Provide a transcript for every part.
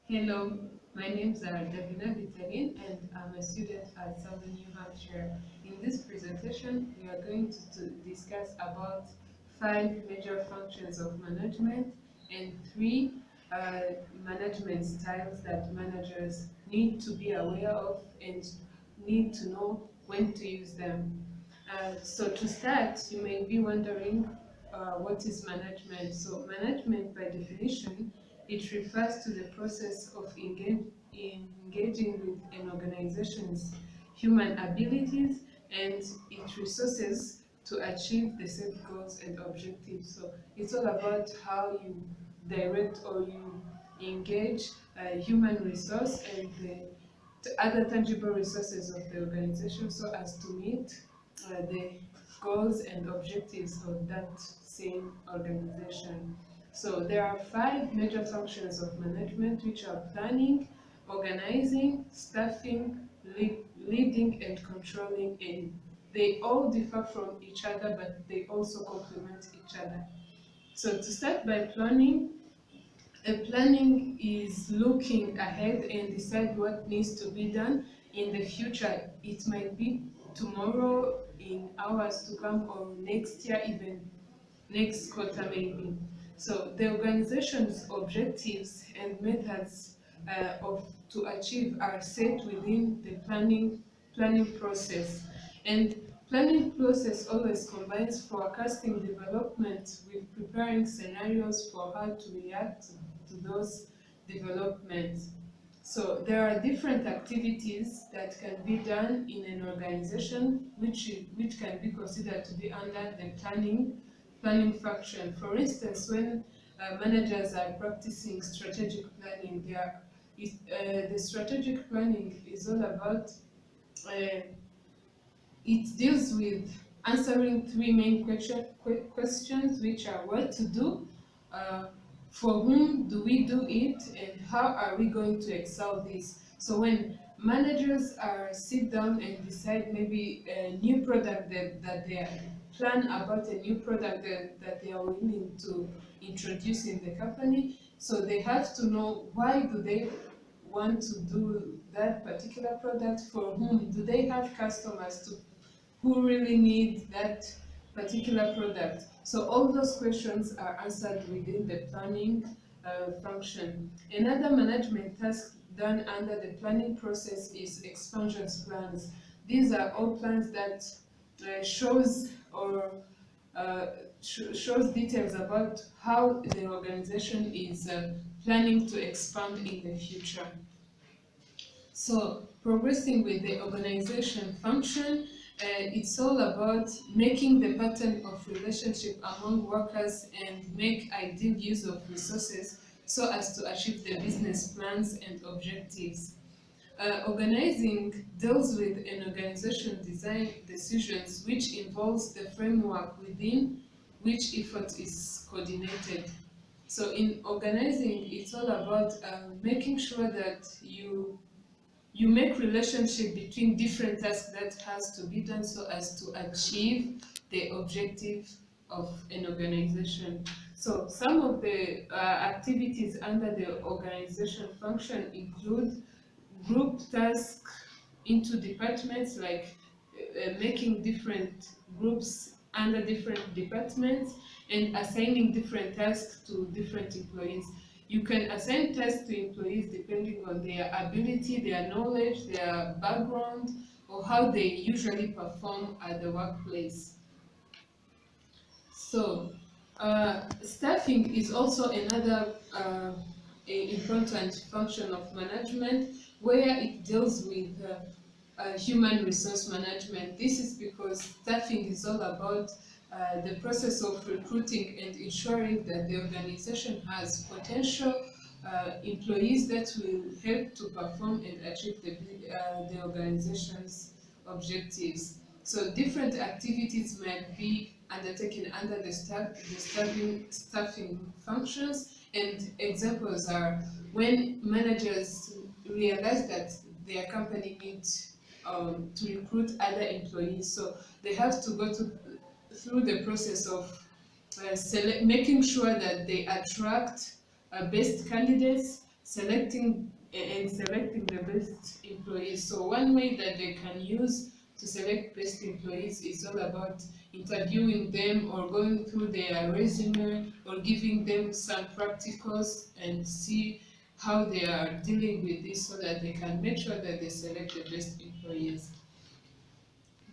Hello, my name is Davina Vitaline and I'm a student at Southern New Hampshire. In this presentation, we are going to discuss about five major functions of management and three uh, management styles that managers need to be aware of and need to know when to use them. So to start, you may be wondering what is management. So management, by definition, it refers to the process of engaging with an organization's human abilities and its resources to achieve the set goals and objectives. So it's all about how you direct or you engage human resource and the other tangible resources of the organization so as to meet the goals and objectives of that same organization. So there are five major functions of management, which are planning, organizing, staffing, leading, and controlling. And they all differ from each other, but they also complement each other. So to start by planning, a planning is looking ahead and decide what needs to be done in the future. It might be tomorrow, in hours to come, or next year, even next quarter maybe. So the organization's objectives and methods to achieve are set within the planning process. And planning process always combines forecasting development with preparing scenarios for how to react to those developments. So there are different activities that can be done in an organization which can be considered to be under the planning function. For instance, when managers are practicing strategic planning, the strategic planning is all about uh, it deals with answering three main questions, which are what to do, uh, for whom do we do it, and how are we going to excel this. So when managers sit down and decide maybe a new product that they plan about a new product that they are willing to introduce in the company, so they have to know why do they want to do that particular product, for whom do they have customers to who really need that particular product. So all those questions are answered within the planning function. Another management task done under the planning process is expansion plans. These are all plans that shows or uh, shows details about how the organization is planning to expand in the future. So progressing with the organization function, it's all about making the pattern of relationship among workers and make ideal use of resources so as to achieve the business plans and objectives. Organizing deals with an organization design decisions which involves the framework within which effort is coordinated. So in organizing, it's all about making sure that you make relationship between different tasks that has to be done so as to achieve the objective of an organization. So some of the activities under the organization function include group tasks into departments, like making different groups under different departments and assigning different tasks to different employees. You can assign tasks to employees depending on their ability, their knowledge, their background, or how they usually perform at the workplace. So, staffing is also another important function of management where it deals with human resource management. This is because staffing is all about the process of recruiting and ensuring that the organization has potential employees that will help to perform and achieve the organization's objectives. So different activities might be undertaken under the staffing functions, and examples are when managers realize that their company needs to recruit other employees. So they have to go through the process of making sure that they attract best candidates selecting the best employees. So one way that they can use to select best employees is all about interviewing them or going through their resume or giving them some practicals and see how they are dealing with this so that they can make sure that they select the best employees.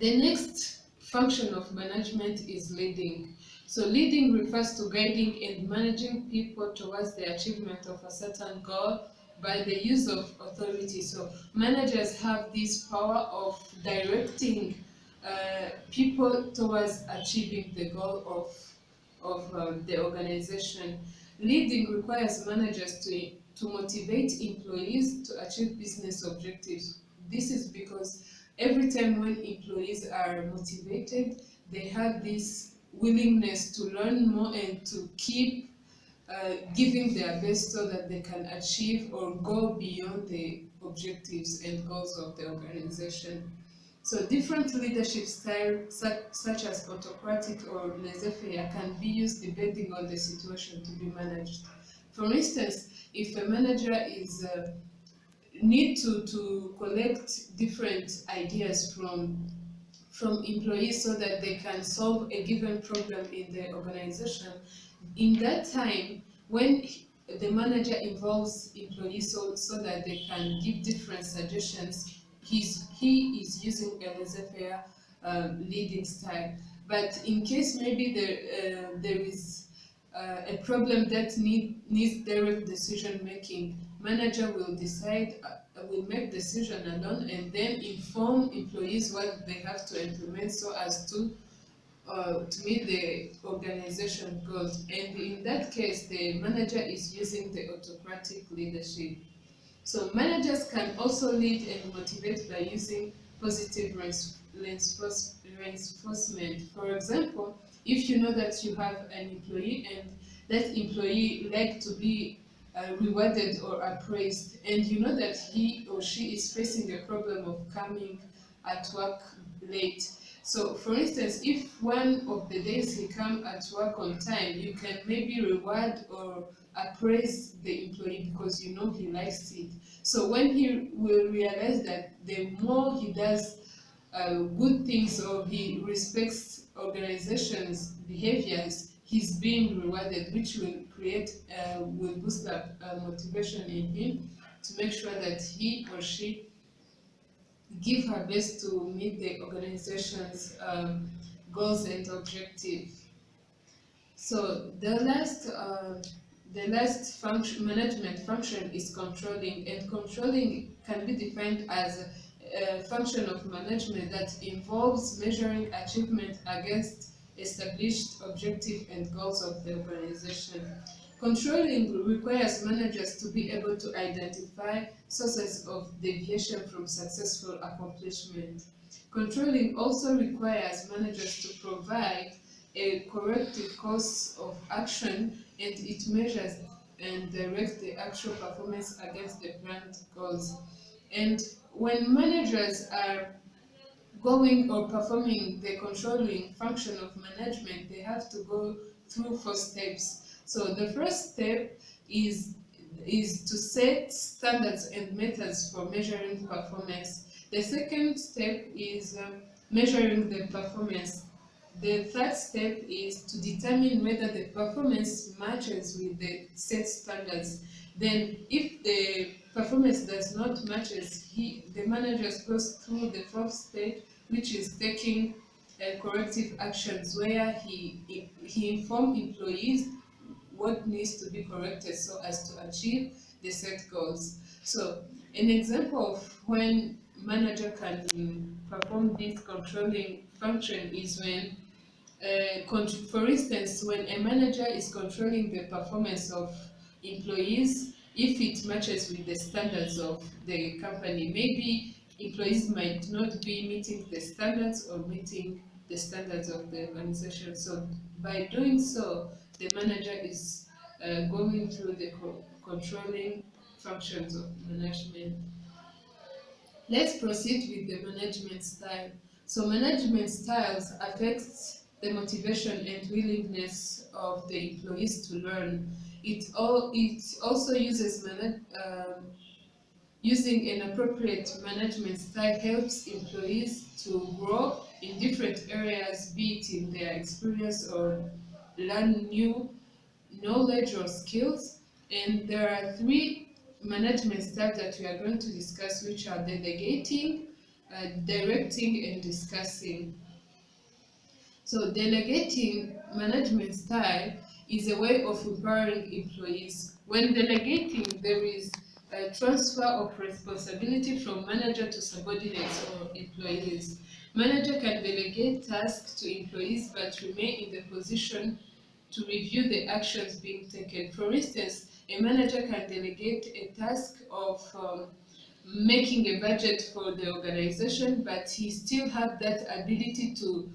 The next function of management is leading. So leading refers to guiding and managing people towards the achievement of a certain goal by the use of authority. So managers have this power of directing people towards achieving the goal of the organization. Leading requires managers to motivate employees to achieve business objectives. This is because every time when employees are motivated, they have this willingness to learn more and to keep giving their best so that they can achieve or go beyond the objectives and goals of the organization. So different leadership styles, such as autocratic or laissez-faire, can be used depending on the situation to be managed. For instance, if a manager is need to collect different ideas from employees so that they can solve a given problem in the organization. In that time, when the manager involves employees so that they can give different suggestions, he is using a laissez-faire leading style. But in case maybe there is a problem that needs direct decision making, manager will decide, will make decision alone and then inform employees what they have to implement so as to meet the organization goals. And in that case, the manager is using the autocratic leadership. So managers can also lead and motivate by using positive reinforcement. For example, if you know that you have an employee and that employee like to be rewarded or appraised, and you know that he or she is facing a problem of coming at work late. So for instance, if one of the days he come at work on time, you can maybe reward or appraise the employee because you know he likes it. So when he will realize that the more he does good things or he respects organizations' behaviors, he's being rewarded, which will boost up motivation in him to make sure that he or she give her best to meet the organization's goals and objectives. So the last management function is controlling, and controlling can be defined as a function of management that involves measuring achievement against established objectives and goals of the organization. Controlling requires managers to be able to identify sources of deviation from successful accomplishment. Controlling also requires managers to provide a corrective course of action, and it measures and directs the actual performance against the planned goals. And when managers are going or performing the controlling function of management, they have to go through 4 steps. So the first step is to set standards and methods for measuring performance. The second step is measuring the performance. The third step is to determine whether the performance matches with the set standards. Then, if the performance does not matches, the manager goes through the fourth stage, which is taking corrective actions, where he informs employees what needs to be corrected so as to achieve the set goals. So, an example of when manager can perform this controlling function is when for instance, when a manager is controlling the performance of employees, if it matches with the standards of the company, maybe employees might not be meeting the standards or meeting the standards of the organization. So by doing so, the manager is going through the controlling functions of management. Let's proceed with the management style. So management styles affect the motivation and willingness of the employees to learn. It also uses using an appropriate management style helps employees to grow in different areas, be it in their experience or learn new knowledge or skills. And there are three management styles that we are going to discuss, which are delegating, directing, and discussing. So delegating management style is a way of empowering employees. When delegating, there is a transfer of responsibility from manager to subordinates or employees. Manager can delegate tasks to employees but remain in the position to review the actions being taken. For instance, a manager can delegate a task of making a budget for the organization, but he still have that ability to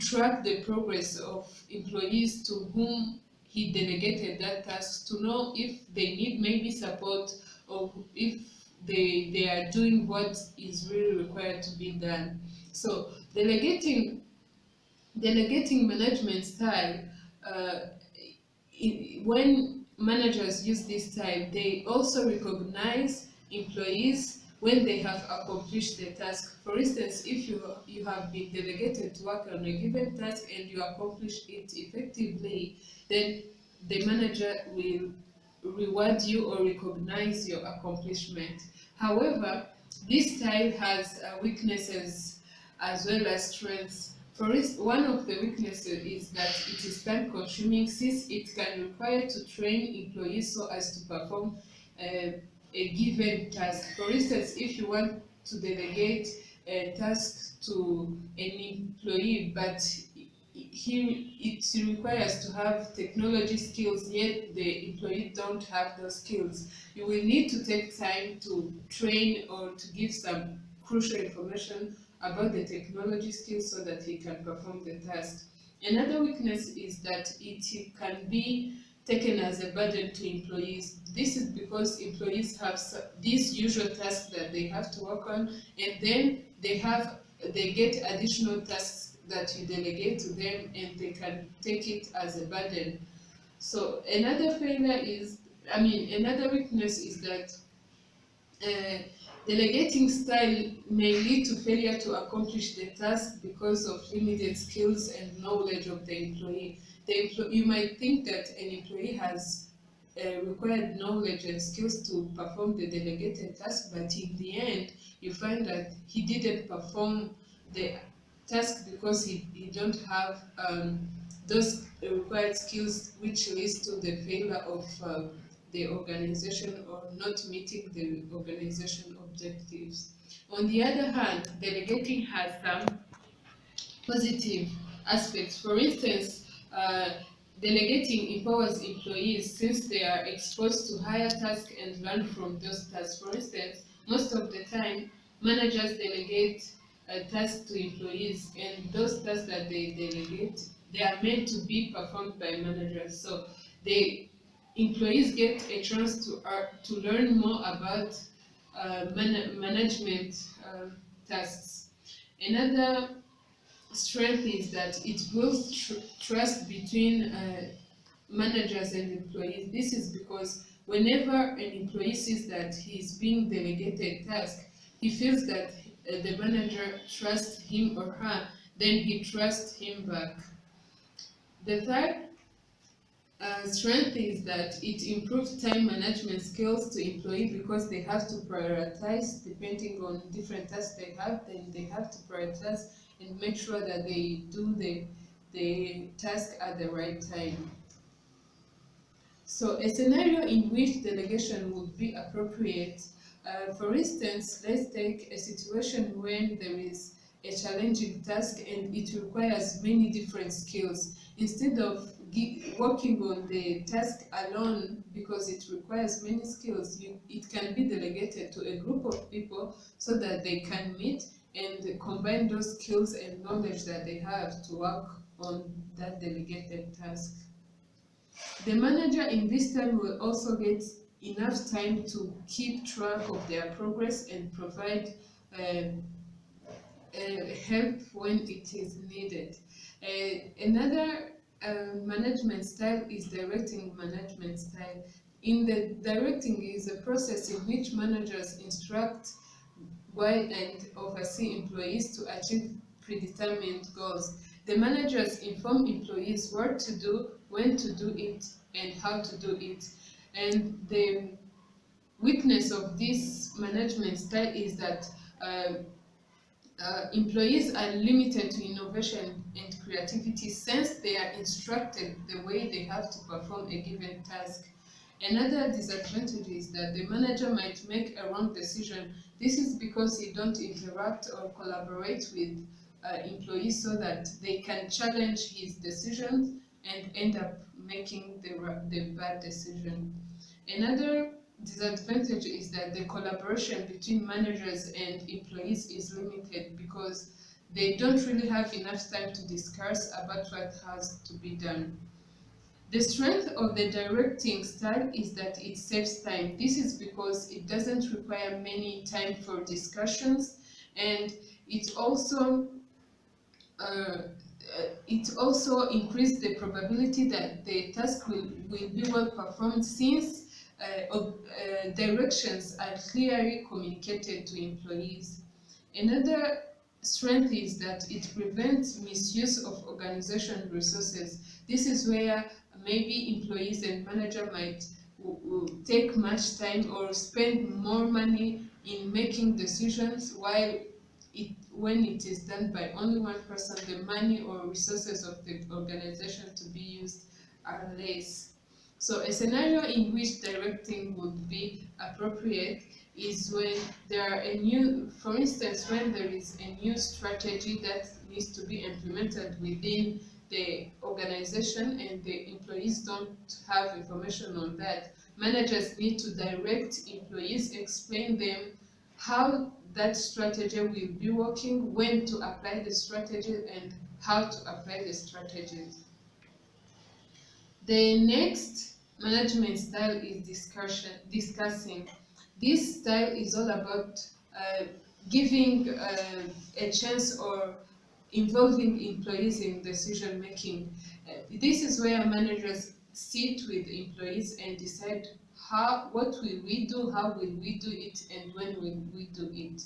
track the progress of employees to whom he delegated that task, to know if they need maybe support or if they are doing what is really required to be done. So delegating management style, uh, when managers use this style, they also recognize employees when they have accomplished the task. For instance, if you have been delegated to work on a given task and you accomplish it effectively, then the manager will reward you or recognize your accomplishment. However, this style has weaknesses as well as strengths. For instance, one of the weaknesses is that it is time consuming, since it can require to train employees so as to perform a given task. For instance, if you want to delegate a task to an employee, but it requires to have technology skills, yet the employee don't have those skills, you will need to take time to train or to give some crucial information about the technology skills so that he can perform the task. Another weakness is that it can be taken as a burden to employees. This is because employees have these usual tasks that they have to work on, and then they get additional tasks that you delegate to them, and they can take it as a burden. So another weakness is that uh, delegating style may lead to failure to accomplish the task because of limited skills and knowledge of the employee. You might think that an employee has required knowledge and skills to perform the delegated task, but in the end, you find that he didn't perform the task because he don't have those required skills, which leads to the failure of the organization or not meeting the organization objectives. On the other hand, delegating has some positive aspects. For instance, delegating empowers employees since they are exposed to higher tasks and learn from those tasks. For instance, most of the time, managers delegate tasks to employees, and those tasks that they delegate, they are meant to be performed by managers. So the employees get a chance to learn more about management tasks. Another strength is that it builds trust between managers and employees. This is because whenever an employee sees that he is being delegated task, he feels that the manager trusts him or her, then he trusts him back. The third strength is that it improves time management skills to employee because they have to prioritize depending on different tasks they have. Then they have to prioritize and make sure that they do the task at the right time. So a scenario in which delegation would be appropriate, for instance, let's take a situation when there is a challenging task and it requires many different skills. Instead of working on the task alone because it requires many skills, it can be delegated to a group of people so that they can meet and combine those skills and knowledge that they have to work on that delegated task. The manager in this time will also get enough time to keep track of their progress and provide help when it is needed. Another management style is directing management style. In the directing is a process in which managers instruct, guide, and oversee employees to achieve predetermined goals. The managers inform employees what to do, when to do it, and how to do it. And the weakness of this management style is that employees are limited to innovation and creativity since they are instructed the way they have to perform a given task. Another disadvantage is that the manager might make a wrong decision. This is because he don't interact or collaborate with employees so that they can challenge his decisions and end up making the bad decision. Another disadvantage is that the collaboration between managers and employees is limited because they don't really have enough time to discuss about what has to be done. The strength of the directing style is that it saves time. This is because it doesn't require many time for discussions, and it also uh, increase the probability that the task will be well performed since directions are clearly communicated to employees. Another strength is that it prevents misuse of organization resources. This is where maybe employees and manager might take much time or spend more money in making decisions while when it is done by only one person, the money or resources of the organization to be used are less. So a scenario in which directing would be appropriate is when there are for instance, when there is a new strategy that needs to be implemented within the organization and the employees don't have information on that. Managers need to direct employees, explain them how that strategy will be working, when to apply the strategy, and how to apply the strategies. The next management style is discussing. This style is all about giving a chance or involving employees in decision making. This is where managers sit with employees and decide what will we do, how will we do it, and when will we do it.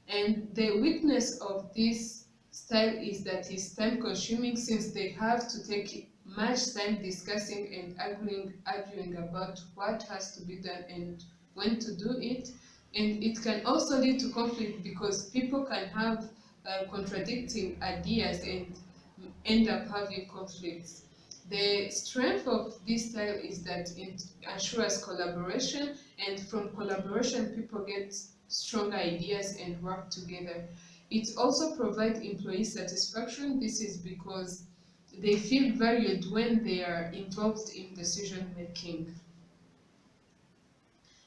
And the weakness of this style is that it's time consuming since they have to take much time discussing and arguing about what has to be done and when to do it. And it can also lead to conflict because people can have contradicting ideas and end up having conflicts. The strength of this style is that it ensures collaboration, and from collaboration, people get strong ideas and work together. It also provides employee satisfaction. This is because they feel valued when they are involved in decision making.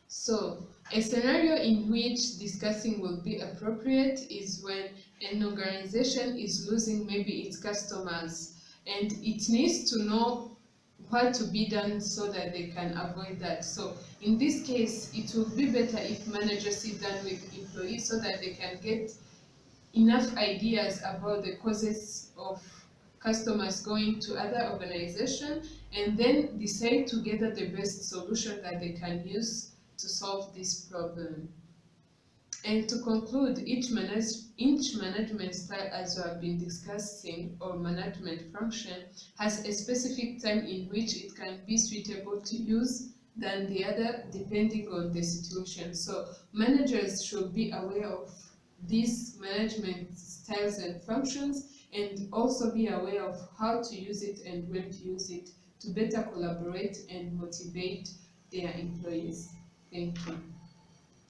So, a scenario in which discussing will be appropriate is when an organization is losing maybe its customers and it needs to know what to be done so that they can avoid that. So in this case, it would be better if managers sit down with employees so that they can get enough ideas about the causes of customers going to other organizations and then decide together the best solution that they can use to solve this problem. And to conclude, each management style, as we have been discussing, or management function, has a specific time in which it can be suitable to use than the other depending on the situation. So managers should be aware of these management styles and functions and also be aware of how to use it and when to use it to better collaborate and motivate their employees. Thank you.